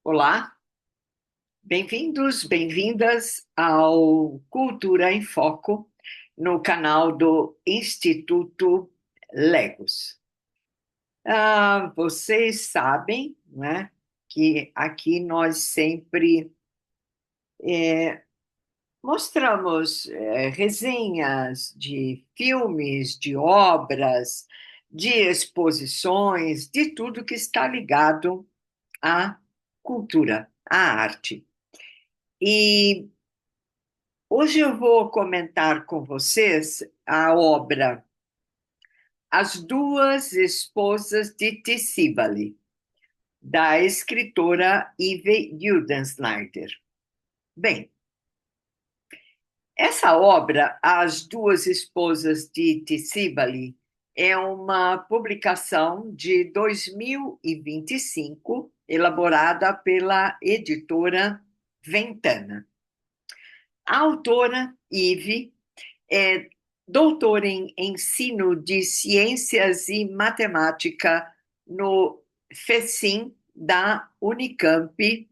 Olá, bem-vindos, bem-vindas ao Cultura em Foco, no canal do Instituto Legos. Vocês sabem, né, que aqui nós sempre mostramos resenhas de filmes, de obras, de exposições, de tudo que está ligado à cultura, à arte. E hoje eu vou comentar com vocês a obra As Duas Esposas de Tisíbali, da escritora Eve Guldensnyder. Bem, essa obra, As Duas Esposas de Tisíbali, é uma publicação de 2025, elaborada pela editora Ventana. A autora, Eve, é doutor em ensino de ciências e matemática no FECIM da Unicamp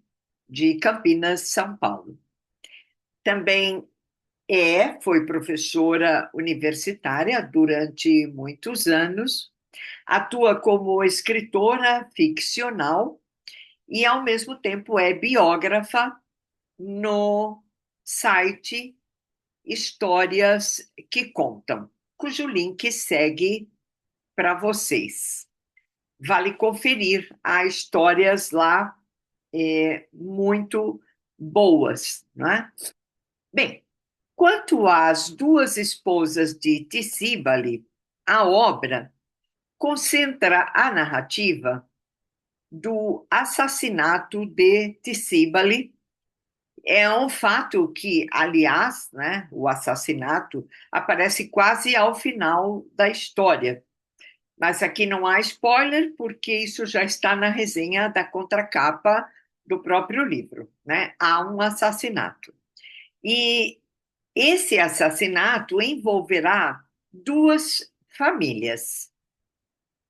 de Campinas, São Paulo. Também foi professora universitária durante muitos anos, atua como escritora ficcional e, ao mesmo tempo, é biógrafa no site Histórias que Contam, cujo link segue para vocês. Vale conferir, há histórias lá muito boas, não é? Bem, quanto às duas esposas de Tisíbali, a obra concentra a narrativa do assassinato de Tisíbali. É um fato que, aliás, né, o assassinato aparece quase ao final da história. Mas aqui não há spoiler, porque isso já está na resenha da contracapa do próprio livro, né? Há um assassinato. E esse assassinato envolverá duas famílias.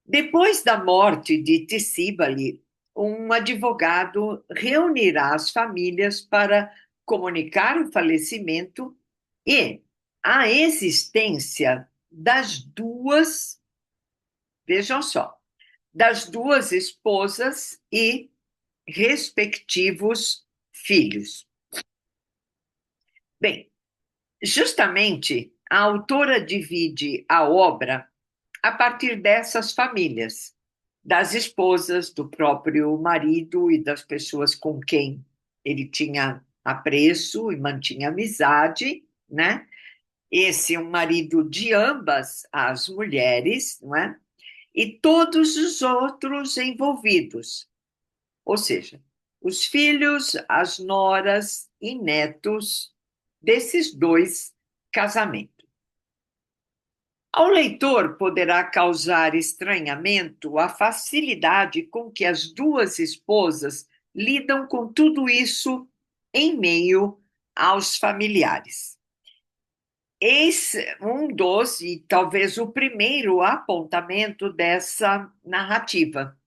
Depois da morte de Tisíbali, um advogado reunirá as famílias para comunicar o falecimento e a existência das duas, vejam só, das duas esposas e respectivos filhos. Bem, justamente a autora divide a obra a partir dessas famílias, das esposas, do próprio marido e das pessoas com quem ele tinha apreço e mantinha amizade, né? Esse é um marido de ambas as mulheres, não é? E todos os outros envolvidos, ou seja, os filhos, as noras e netos desses dois casamentos. Ao leitor poderá causar estranhamento a facilidade com que as duas esposas lidam com tudo isso em meio aos familiares. Eis um dos, e talvez o primeiro apontamento dessa narrativa,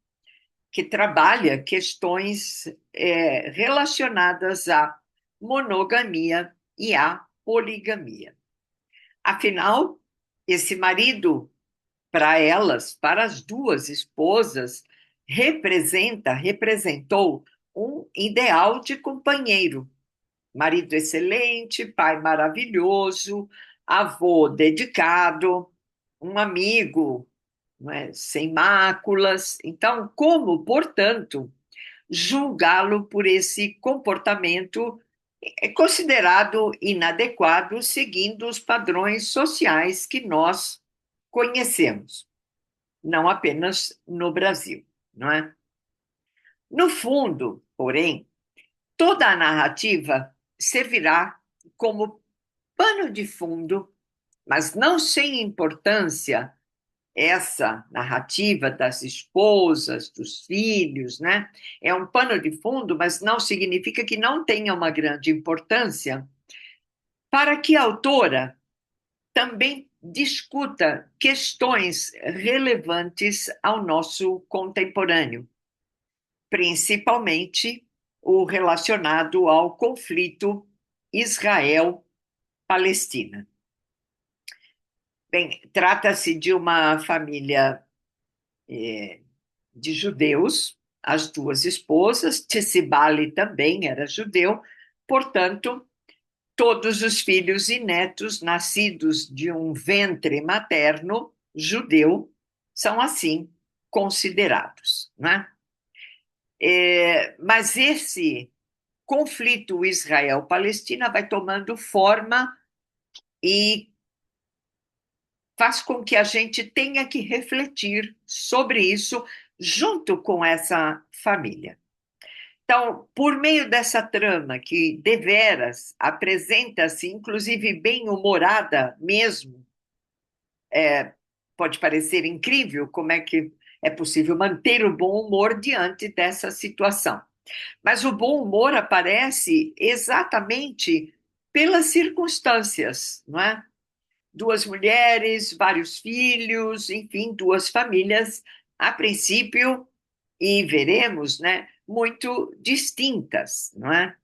que trabalha questões relacionadas à monogamia e à poligamia. Afinal, esse marido, para elas, para as duas esposas, representou um ideal de companheiro. Marido excelente, pai maravilhoso, avô dedicado, um amigo, não é, sem máculas. Então, como, portanto, julgá-lo por esse comportamento é considerado inadequado, seguindo os padrões sociais que nós conhecemos, não apenas no Brasil, não é? No fundo, porém, toda a narrativa servirá como pano de fundo, mas não sem importância, essa narrativa das esposas, dos filhos, né? É um pano de fundo, mas não significa que não tenha uma grande importância para que a autora também discuta questões relevantes ao nosso contemporâneo, principalmente o relacionado ao conflito Israel-Palestina. Bem, trata-se de uma família de judeus, as duas esposas, Tessibali também era judeu, portanto, todos os filhos e netos nascidos de um ventre materno judeu são assim considerados, né? Mas esse conflito Israel-Palestina vai tomando forma e faz com que a gente tenha que refletir sobre isso junto com essa família. Então, por meio dessa trama que deveras apresenta-se, inclusive bem humorada mesmo, pode parecer incrível como é que é possível manter o bom humor diante dessa situação. Mas o bom humor aparece exatamente pelas circunstâncias, não é? Duas mulheres, vários filhos, enfim, duas famílias, a princípio, e veremos, né, muito distintas, não é?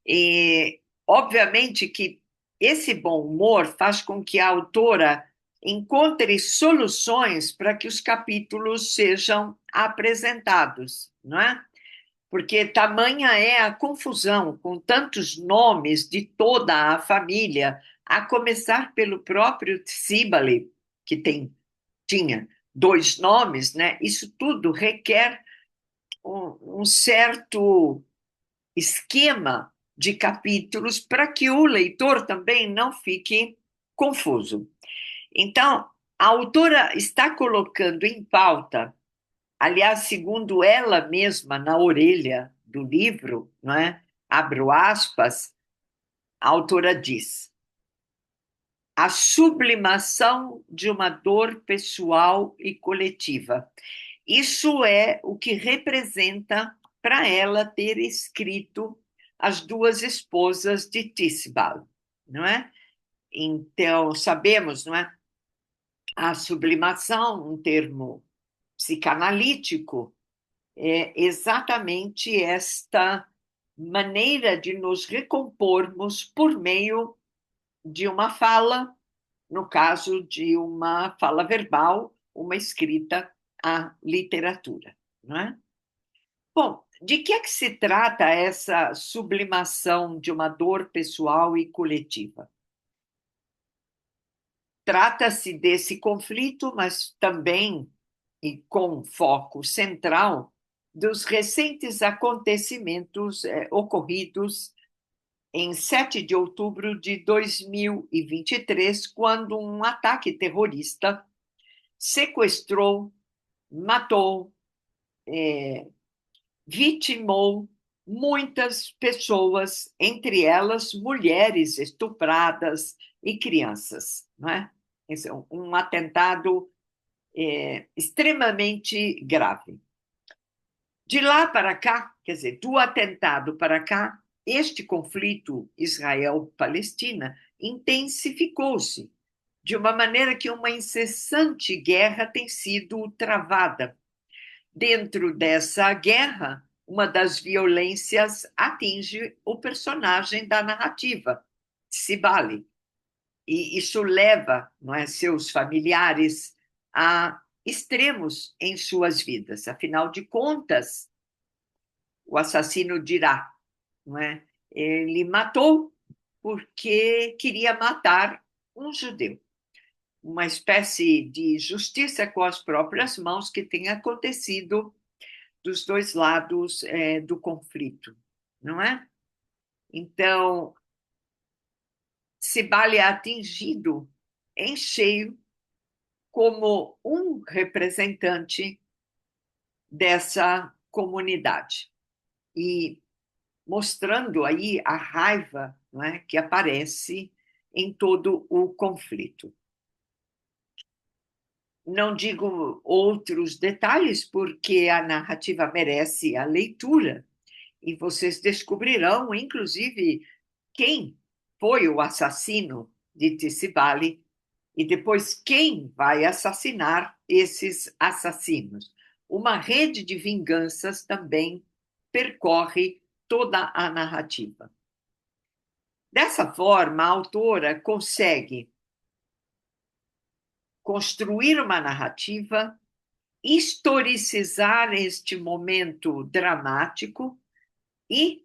E, obviamente que esse bom humor faz com que a autora encontre soluções para que os capítulos sejam apresentados, não é? Porque tamanha é a confusão com tantos nomes de toda a família, a começar pelo próprio Tsibali, que tinha dois nomes, né? Isso tudo requer um certo esquema de capítulos para que o leitor também não fique confuso. Então, a autora está colocando em pauta, aliás, segundo ela mesma, na orelha do livro, não é? Abro aspas, a autora diz: a sublimação de uma dor pessoal e coletiva. Isso é o que representa para ela ter escrito As Duas Esposas de Tisbal, não é? Então, sabemos, não é? A sublimação, um termo psicanalítico, é exatamente esta maneira de nos recompormos por meio de uma fala, no caso de uma fala verbal, uma escrita à literatura, não é? Bom, de que é que se trata essa sublimação de uma dor pessoal e coletiva? Trata-se desse conflito, mas também, e com foco central, dos recentes acontecimentos ocorridos em 7 de outubro de 2023, quando um ataque terrorista sequestrou, matou, vitimou muitas pessoas, entre elas mulheres estupradas e crianças, não é? Esse é um atentado extremamente grave. De lá para cá, quer dizer, do atentado para cá, este conflito Israel-Palestina intensificou-se de uma maneira que uma incessante guerra tem sido travada. Dentro dessa guerra, uma das violências atinge o personagem da narrativa, Sibali, e isso leva, não é, seus familiares a extremos em suas vidas. Afinal de contas, o assassino dirá, não é? Ele matou porque queria matar um judeu. Uma espécie de justiça com as próprias mãos que tem acontecido dos dois lados do conflito, não é? Então, Sibali é atingido em cheio como um representante dessa comunidade e mostrando aí a raiva, não é, que aparece em todo o conflito. Não digo outros detalhes, porque a narrativa merece a leitura, e vocês descobrirão, inclusive, quem foi o assassino de Tissibali e depois quem vai assassinar esses assassinos. Uma rede de vinganças também percorre toda a narrativa. Dessa forma, a autora consegue construir uma narrativa, historicizar este momento dramático e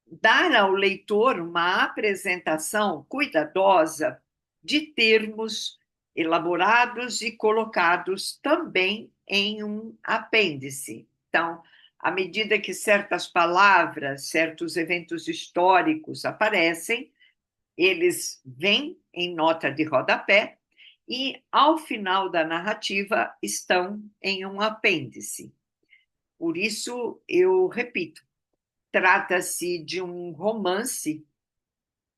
dar ao leitor uma apresentação cuidadosa de termos elaborados e colocados também em um apêndice. Então, à medida que certas palavras, certos eventos históricos aparecem, eles vêm em nota de rodapé e, ao final da narrativa, estão em um apêndice. Por isso, eu repito, trata-se de um romance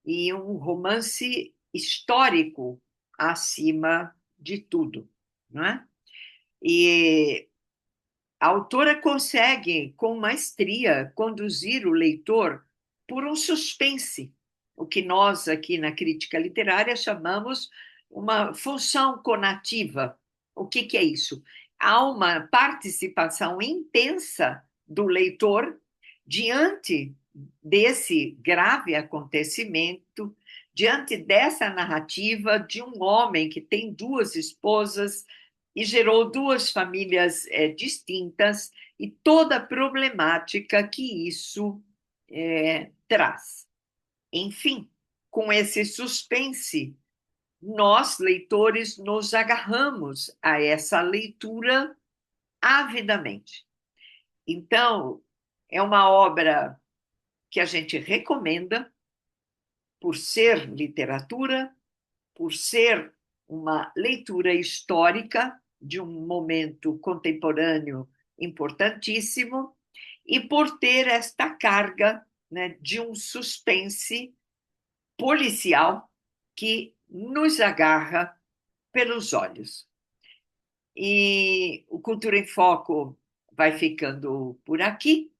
e um romance histórico acima de tudo, não é? E a autora consegue, com maestria, conduzir o leitor por um suspense, o que nós aqui na crítica literária chamamos uma função conativa. O que é isso? Há uma participação intensa do leitor diante desse grave acontecimento, diante dessa narrativa de um homem que tem duas esposas e gerou duas famílias distintas e toda a problemática que isso traz. Enfim, com esse suspense, nós, leitores, nos agarramos a essa leitura avidamente. Então, é uma obra que a gente recomenda por ser literatura, por ser uma leitura histórica de um momento contemporâneo importantíssimo e por ter esta carga, né, de um suspense policial que nos agarra pelos olhos. E o Cultura em Foco vai ficando por aqui,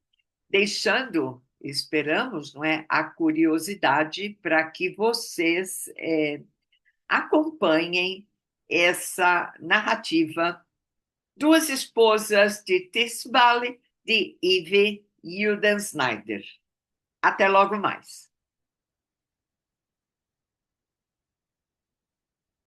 deixando, esperamos, não é, a curiosidade para que vocês acompanhem essa narrativa Duas Esposas de Tisbale, de Eve Uden Snyder. Até logo mais.